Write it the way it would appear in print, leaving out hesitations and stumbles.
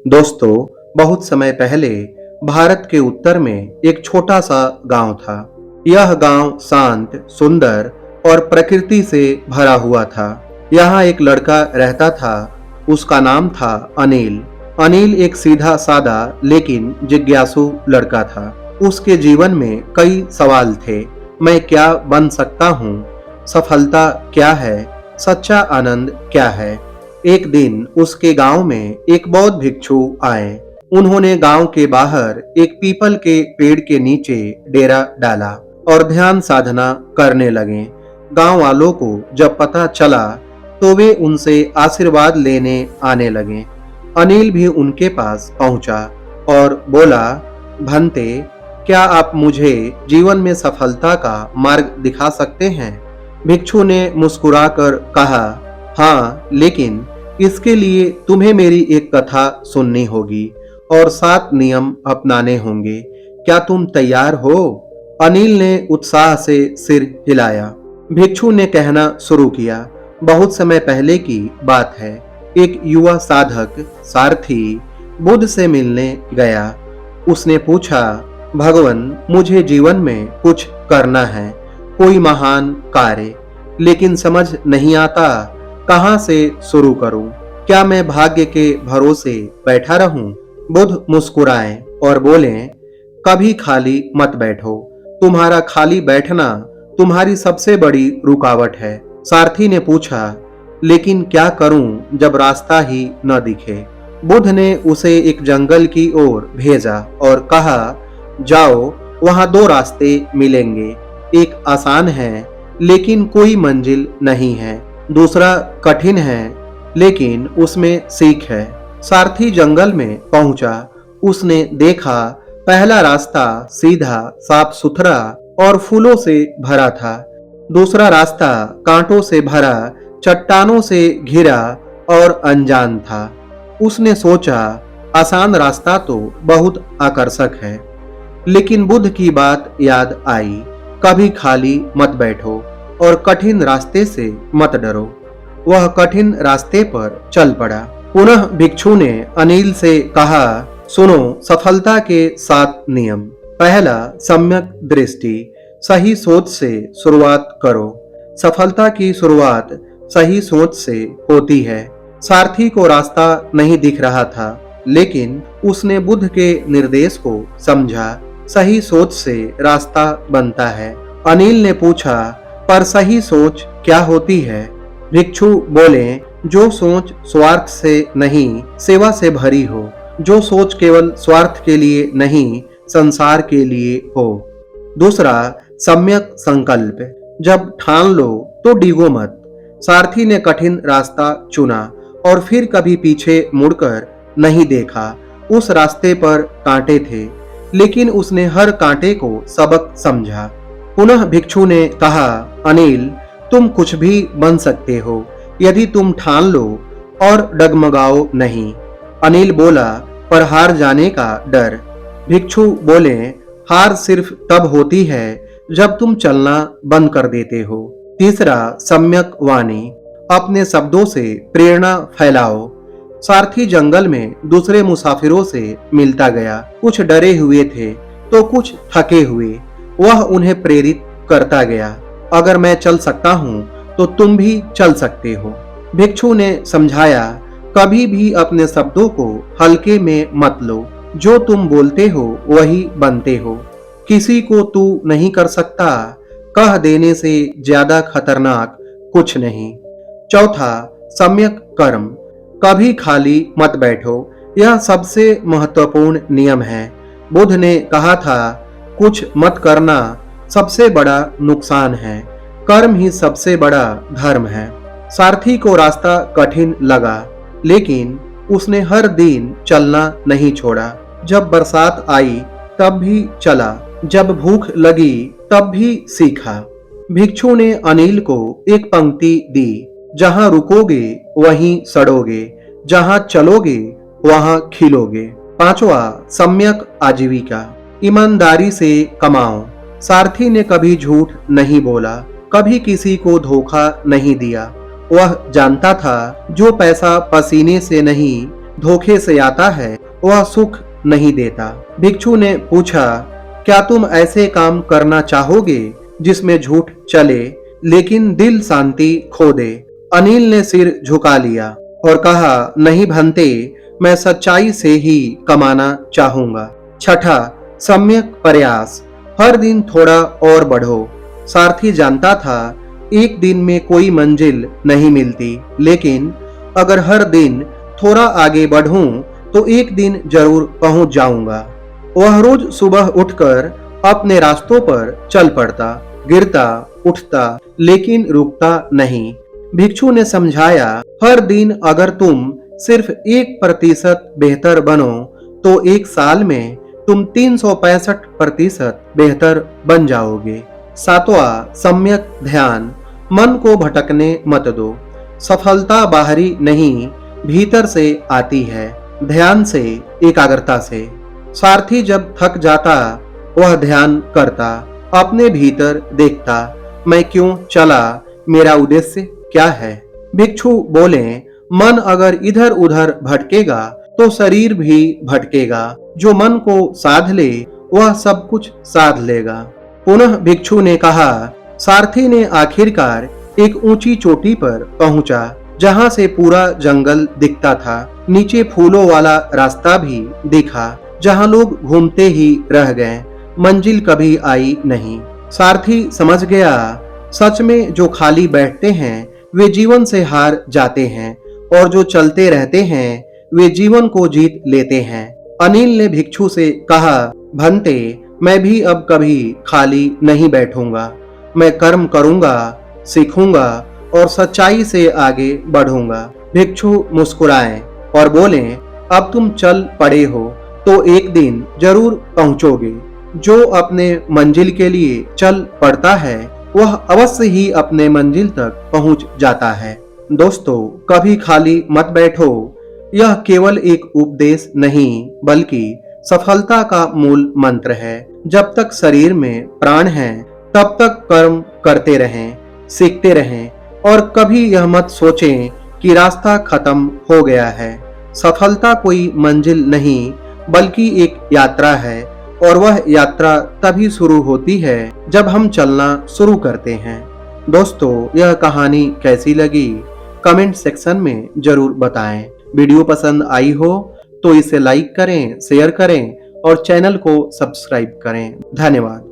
दोस्तों, बहुत समय पहले भारत के उत्तर में एक छोटा सा गांव था। यह गांव शांत, सुंदर और प्रकृति से भरा हुआ था। यहाँ एक लड़का रहता था। उसका नाम था अनिल। अनिल एक सीधा सादा लेकिन जिज्ञासु लड़का था। उसके जीवन में कई सवाल थे। मैं क्या बन सकता हूँ? सफलता क्या है? सच्चा आनंद क्या है? एक दिन उसके गांव में एक बौद्ध भिक्षु आए। उन्होंने गांव के बाहर एक पीपल के पेड़ के नीचे डेरा डाला और ध्यान साधना करने लगे। गांव वालों को जब पता चला तो वे उनसे आशीर्वाद लेने आने लगे। अनिल भी उनके पास पहुंचा और बोला, भंते, क्या आप मुझे जीवन में सफलता का मार्ग दिखा सकते हैं? भिक्षु ने मुस्कुराकर कहा, हाँ, लेकिन इसके लिए तुम्हें मेरी एक कथा सुननी होगी और 7 नियम अपनाने होंगे। क्या तुम तैयार हो? अनिल ने उत्साह से सिर हिलाया। भिक्षु ने कहना शुरू किया, बहुत समय पहले की बात है। एक युवा साधक सारथी बुद्ध से मिलने गया। उसने पूछा, भगवान, मुझे जीवन में कुछ करना है, कोई महान कार्य, लेकिन समझ नहीं आता कहां से शुरू करूं? क्या मैं भाग्य के भरोसे बैठा रहूं? बुद्ध मुस्कुराए और बोले, कभी खाली मत बैठो। तुम्हारा खाली बैठना तुम्हारी सबसे बड़ी रुकावट है। सारथी ने पूछा, लेकिन क्या करूं जब रास्ता ही न दिखे? बुद्ध ने उसे एक जंगल की ओर भेजा और कहा, जाओ, वहां 2 रास्ते मिलेंगे। एक आसान है लेकिन कोई मंजिल नहीं है, दूसरा कठिन है लेकिन उसमें सीख है। सारथी जंगल में पहुंचा। उसने देखा पहला रास्ता सीधा, साफ सुथरा और फूलों से भरा था। दूसरा रास्ता कांटों से भरा, चट्टानों से घिरा और अनजान था। उसने सोचा, आसान रास्ता तो बहुत आकर्षक है, लेकिन बुद्ध की बात याद आई, कभी खाली मत बैठो और कठिन रास्ते से मत डरो। वह कठिन रास्ते पर चल पड़ा। पुनः भिक्षु ने अनिल से कहा, सुनो, सफलता के 7 नियम। पहला, सम्यक दृष्टि, सही सोच से शुरुआत करो। सफलता की शुरुआत सही सोच से होती है। सारथी को रास्ता नहीं दिख रहा था, लेकिन उसने बुद्ध के निर्देश को समझा। सही सोच से रास्ता बनता है। अनिल ने पूछा, पर सही सोच क्या होती है? भिक्षु बोले, जो सोच स्वार्थ से नहीं, सेवा से भरी हो। जो सोच केवल स्वार्थ के लिए नहीं, संसार के लिए हो। दूसरा, सम्यक संकल्प, जब ठान लो तो डिगो मत। सारथी ने कठिन रास्ता चुना और फिर कभी पीछे मुड़कर नहीं देखा। उस रास्ते पर कांटे थे, लेकिन उसने हर कांटे को सबक समझा। पुनः भिक्षु ने कहा, अनिल, तुम कुछ भी बन सकते हो यदि तुम ठान लो और डगमगाओ नहीं। अनिल बोला, पर हार जाने का डर। भिक्षु बोले, हार सिर्फ तब होती है जब तुम चलना बंद कर देते हो। तीसरा, सम्यक वाणी, अपने शब्दों से प्रेरणा फैलाओ। सारथी जंगल में दूसरे मुसाफिरों से मिलता गया। कुछ डरे हुए थे तो कुछ थके हुए। वह उन्हें प्रेरित करता गया, अगर मैं चल सकता हूँ तो तुम भी चल सकते हो। भिक्षु ने समझाया, कभी भी अपने शब्दों को हल्के में मत लो। जो तुम बोलते हो वही बनते हो। किसी को तू नहीं कर सकता कह देने से ज्यादा खतरनाक कुछ नहीं। चौथा, सम्यक कर्म, कभी खाली मत बैठो। यह सबसे महत्वपूर्ण नियम है। बुद्ध ने कहा था, कुछ मत करना सबसे बड़ा नुकसान है, कर्म ही सबसे बड़ा धर्म है। सारथी को रास्ता कठिन लगा, लेकिन उसने हर दिन चलना नहीं छोड़ा। जब बरसात आई तब भी चला, जब भूख लगी तब भी सीखा। भिक्षु ने अनिल को एक पंक्ति दी, जहां रुकोगे वहीं सड़ोगे, जहां चलोगे वहां खिलोगे। पांचवा, सम्यक आजीविका, ईमानदारी से कमाओ। सारथी ने कभी झूठ नहीं बोला, कभी किसी को धोखा नहीं दिया। वह जानता था, जो पैसा पसीने से नहीं धोखे से आता है वह सुख नहीं देता। भिक्षु ने पूछा, क्या तुम ऐसे काम करना चाहोगे जिसमें झूठ चले लेकिन दिल शांति खो दे? अनिल ने सिर झुका लिया और कहा, नहीं भंते, मैं सच्चाई से ही कमाना चाहूंगा। छठा, सम्यक प्रयास। हर दिन थोड़ा और बढ़ो। सारथी जानता था एक दिन में कोई मंजिल नहीं मिलती, लेकिन अगर हर दिन थोड़ा आगे बढ़ूं तो एक दिन जरूर पहुंच जाऊंगा। वह रोज सुबह उठकर अपने रास्तों पर चल पड़ता, गिरता, उठता, लेकिन रुकता नहीं। भिक्षु ने समझाया, हर दिन अगर तुम सिर्फ 1% बेहतर बनो तो एक साल में तुम 365% बेहतर बन जाओगे। सातवां, सम्यक ध्यान। मन को भटकने मत दो। सफलता बाहरी नहीं, भीतर से आती है, ध्यान से, एकाग्रता से। सारथी जब थक जाता वह ध्यान करता, अपने भीतर देखता, मैं क्यों चला, मेरा उद्देश्य क्या है। भिक्षु बोले, मन अगर इधर उधर भटकेगा तो शरीर भी भटकेगा। जो मन को साध ले वह सब कुछ साध लेगा। पुनः भिक्षु ने कहा, सारथी ने आखिरकार एक ऊंची चोटी पर पहुंचा जहां से पूरा जंगल दिखता था। नीचे फूलों वाला रास्ता भी दिखा जहां लोग घूमते ही रह गए, मंजिल कभी आई नहीं। सारथी समझ गया, सच में जो खाली बैठते हैं वे जीवन से हार जाते हैं और जो चलते रहते हैं वे जीवन को जीत लेते हैं। अनिल ने भिक्षु से कहा, भंते, मैं भी अब कभी खाली नहीं बैठूंगा। मैं कर्म करूंगा, सीखूंगा और सच्चाई से आगे बढ़ूंगा। भिक्षु मुस्कुराए और बोले, अब तुम चल पड़े हो तो एक दिन जरूर पहुंचोगे। जो अपने मंजिल के लिए चल पड़ता है वह अवश्य ही अपने मंजिल तक पहुंच जाता है। दोस्तों, कभी खाली मत बैठो। यह केवल एक उपदेश नहीं बल्कि सफलता का मूल मंत्र है। जब तक शरीर में प्राण है तब तक कर्म करते रहें, सीखते रहें और कभी यह मत सोचें कि रास्ता खत्म हो गया है। सफलता कोई मंजिल नहीं बल्कि एक यात्रा है और वह यात्रा तभी शुरू होती है जब हम चलना शुरू करते हैं। दोस्तों, यह कहानी कैसी लगी कमेंट सेक्शन में जरूर बताएं। वीडियो पसंद आई हो तो इसे लाइक करें, शेयर करें और चैनल को सब्सक्राइब करें। धन्यवाद।